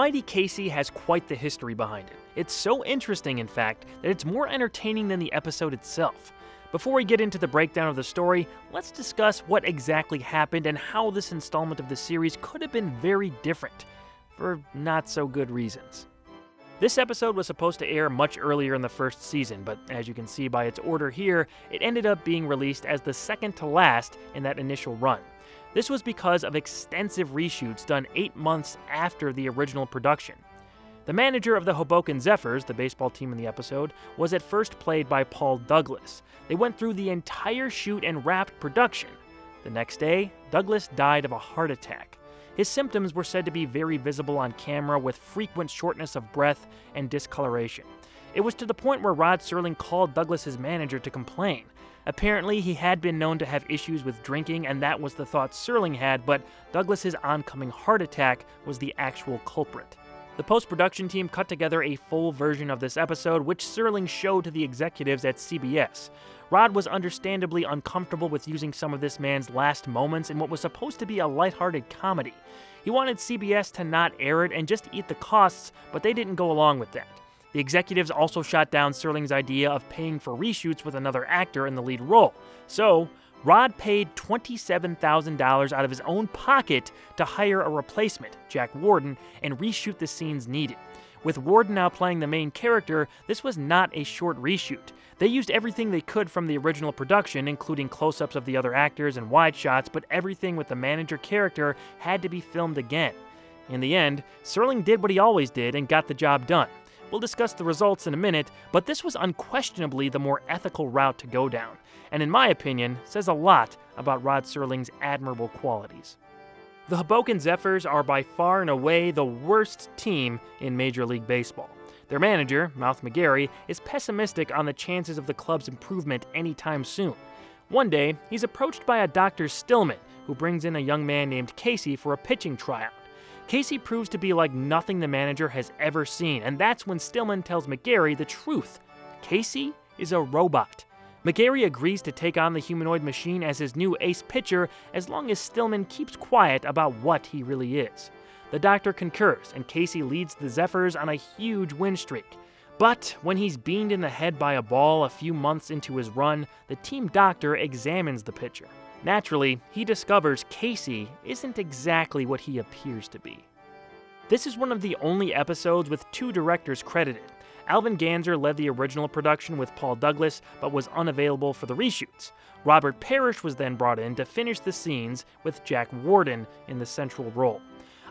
mighty Casey has quite the history behind it. It's so interesting, in fact, that it's more entertaining than the episode itself. Before we get into the breakdown of the story, let's discuss what exactly happened and how this installment of the series could have been very different, for not so good reasons. This episode was supposed to air much earlier in the first season, but as you can see by its order here, it ended up being released as the second to last in that initial run. This was because of extensive reshoots done 8 months after the original production. The manager of the Hoboken Zephyrs, the baseball team in the episode, was at first played by Paul Douglas. They went through the entire shoot and wrapped production. The next day, Douglas died of a heart attack. His symptoms were said to be very visible on camera with frequent shortness of breath and discoloration. It was to the point where Rod Serling called Douglas's manager to complain. Apparently, he had been known to have issues with drinking, and that was the thought Serling had, but Douglas's oncoming heart attack was the actual culprit. The post-production team cut together a full version of this episode, which Serling showed to the executives at CBS. Rod was understandably uncomfortable with using some of this man's last moments in what was supposed to be a lighthearted comedy. He wanted CBS to not air it and just eat the costs, but they didn't go along with that. The executives also shot down Serling's idea of paying for reshoots with another actor in the lead role. So, Rod paid $27,000 out of his own pocket to hire a replacement, Jack Warden, and reshoot the scenes needed. With Warden now playing the main character, this was not a short reshoot. They used everything they could from the original production, including close-ups of the other actors and wide shots, but everything with the manager character had to be filmed again. In the end, Serling did what he always did and got the job done. We'll discuss the results in a minute, but this was unquestionably the more ethical route to go down, and in my opinion, says a lot about Rod Serling's admirable qualities. The Hoboken Zephyrs are by far and away the worst team in Major League Baseball. Their manager, Mouth McGarry, is pessimistic on the chances of the club's improvement anytime soon. One day, he's approached by a Dr. Stillman, who brings in a young man named Casey for a pitching tryout. Casey proves to be like nothing the manager has ever seen, and that's when Stillman tells McGarry the truth. Casey is a robot. McGarry agrees to take on the humanoid machine as his new ace pitcher as long as Stillman keeps quiet about what he really is. The doctor concurs, and Casey leads the Zephyrs on a huge win streak. But when he's beamed in the head by a ball a few months into his run, the team doctor examines the pitcher. Naturally, he discovers Casey isn't exactly what he appears to be. This is one of the only episodes with 2 directors credited. Alvin Ganzer led the original production with Paul Douglas, but was unavailable for the reshoots. Robert Parrish was then brought in to finish the scenes with Jack Warden in the central role.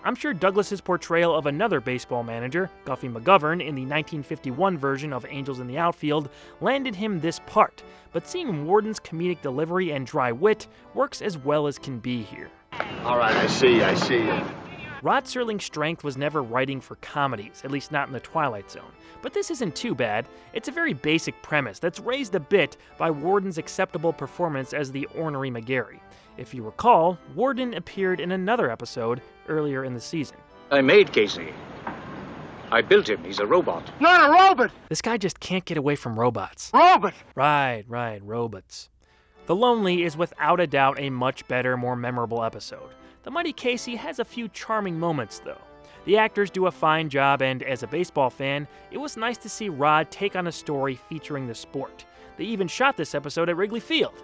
I'm sure Douglas's portrayal of another baseball manager, Guffey McGovern, in the 1951 version of Angels in the Outfield, landed him this part, but seeing Warden's comedic delivery and dry wit works as well as can be here. All right, I see. Rod Serling's strength was never writing for comedies, at least not in the Twilight Zone. But this isn't too bad. It's a very basic premise that's raised a bit by Warden's acceptable performance as the ornery McGarry. If you recall, Warden appeared in another episode earlier in the season. I made Casey. I built him. He's a robot. Not a robot! This guy just can't get away from robots. Robot! Right, robots. The Lonely is without a doubt a much better, more memorable episode. The Mighty Casey has a few charming moments, though. The actors do a fine job, and as a baseball fan, it was nice to see Rod take on a story featuring the sport. They even shot this episode at Wrigley Field.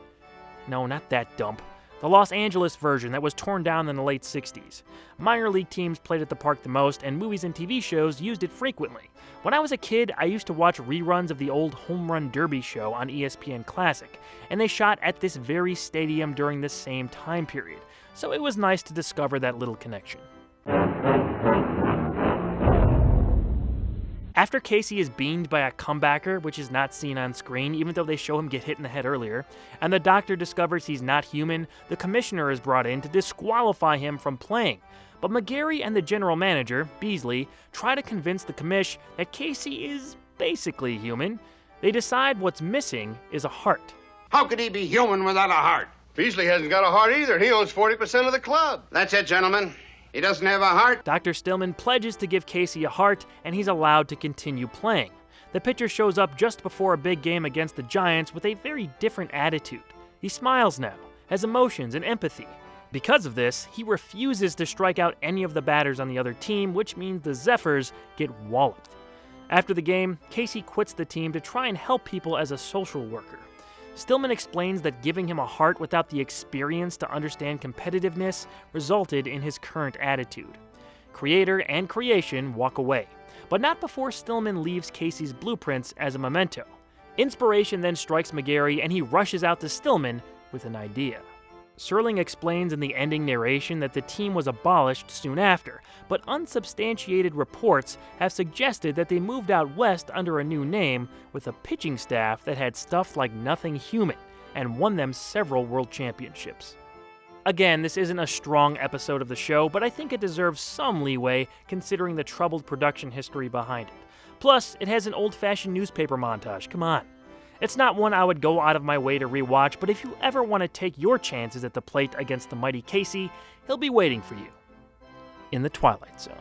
No, not that dump. The Los Angeles version that was torn down in the late 60s. Minor league teams played at the park the most, and movies and TV shows used it frequently. When I was a kid, I used to watch reruns of the old Home Run Derby show on ESPN Classic, and they shot at this very stadium during the same time period, so it was nice to discover that little connection. After Casey is beamed by a comebacker, which is not seen on screen even though they show him get hit in the head earlier, and the doctor discovers he's not human, the commissioner is brought in to disqualify him from playing. But McGarry and the general manager, Beasley, try to convince the commish that Casey is basically human. They decide what's missing is a heart. How could he be human without a heart? Beasley hasn't got a heart either, and he owns 40% of the club. That's it, gentlemen. He doesn't have a heart. Dr. Stillman pledges to give Casey a heart, and he's allowed to continue playing. The pitcher shows up just before a big game against the Giants with a very different attitude. He smiles now, has emotions and empathy. Because of this, he refuses to strike out any of the batters on the other team, which means the Zephyrs get walloped. After the game, Casey quits the team to try and help people as a social worker. Stillman explains that giving him a heart without the experience to understand competitiveness resulted in his current attitude. Creator and creation walk away, but not before Stillman leaves Casey's blueprints as a memento. Inspiration then strikes McGarry and he rushes out to Stillman with an idea. Serling explains in the ending narration that the team was abolished soon after, but unsubstantiated reports have suggested that they moved out west under a new name with a pitching staff that had stuff like nothing human and won them several world championships. Again, this isn't a strong episode of the show, but I think it deserves some leeway considering the troubled production history behind it. Plus, it has an old-fashioned newspaper montage, come on. It's not one I would go out of my way to rewatch, but if you ever want to take your chances at the plate against the mighty Casey, he'll be waiting for you in the Twilight Zone.